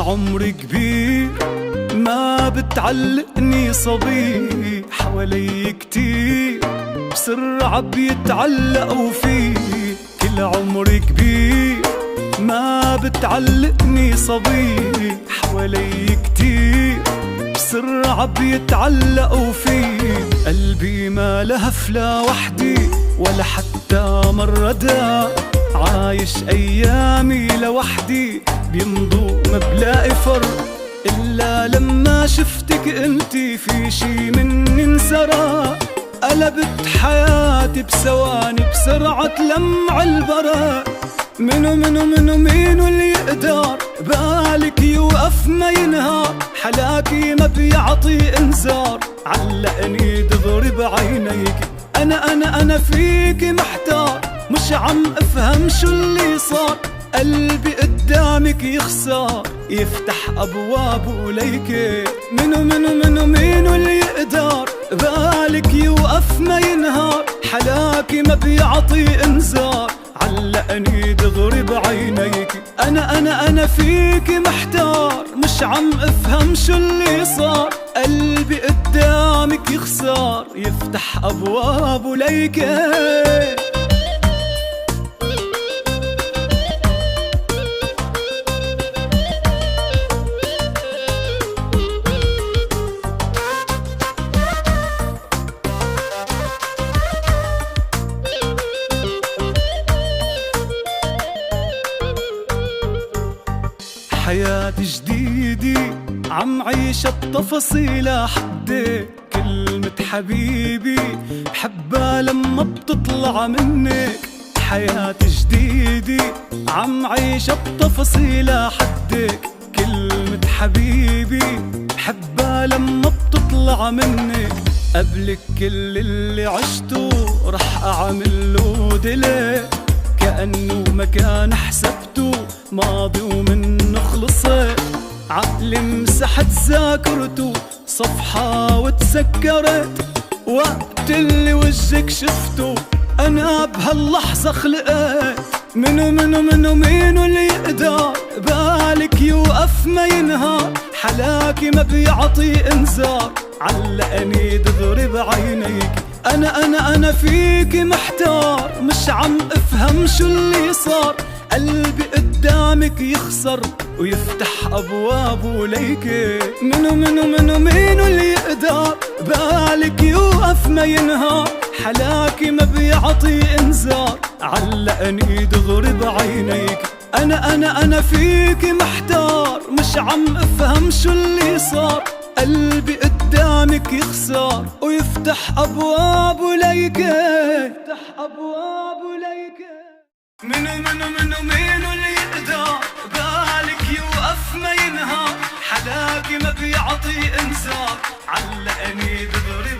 عمري كبير ما بتعلقني صبي، حوالي كتير بسرعة بيتعلقوا فيه. كل عمري كبير ما بتعلقني صبي، حوالي كتير بسرعة بيتعلقوا فيه. قلبي ما لهف لا وحدي ولا حتى مرة دا، عايش أيامي لوحدي بيمضوا ما بلاقي فرق. إلا لما شفتك انتي في شي مني انسرق، قلبت حياتي بثواني بسرعة لمع البرق. منو اللي يقدر بالك يوقف ما ينهار، حلاكي ما بيعطي انذار، علقني دغري بعينيك. أنا فيك محتار، مش عم افهم شو اللي صار. قلبي قدامك يخسر يفتح أبوابه ليك. منو اللي يقدر بالك يوقف ما ينهار، حلاكي ما بيعطي انذار، علقني دغري بعينيك. أنا فيك محتار، مش عم افهم شو اللي صار. قلبي قدامك يخسر يفتح أبوابه ليك. حياة جديدة عم عيش التفاصيل حدي، كلمة حبيبي بحبها لما بتطلع منك. حياة جديدة عم عيش التفاصيل حدك، كلمة حبيبي بحبها لما بتطلع منك. قبلك كل اللي عشته رح أعمل له ديلي، كأنه ما كان حسبته ماضي ومنه خلصت. عقلي مسحت ذاكرته صفحة وتسكرت، وقت اللي وجهك شفته أنا بهاللحظة خلقت. منو اللي يقدر بالك يوقف ما ينهار، حلاكي ما بيعطي انذار، علقني دغري بعينيك. أنا فيك محتار، مش عم افهم شو اللي صار. قلبي قدامك يخسر ويفتح أبوابه ليك. منو اللي يقدر بالك يوقف ما ينهار، حلاكي ما بيعطي انذار، علقني دغري بعينيك. أنا فيك محتار، مش عم افهم شو اللي صار. قلبي قدامك يخسر ويفتح أبوابه ليك. يفتح أبوابه ليك. منو اللي يقدر بالك يوقف ما ينهار، حلاكي ما بيعطي انذار، علقني دغري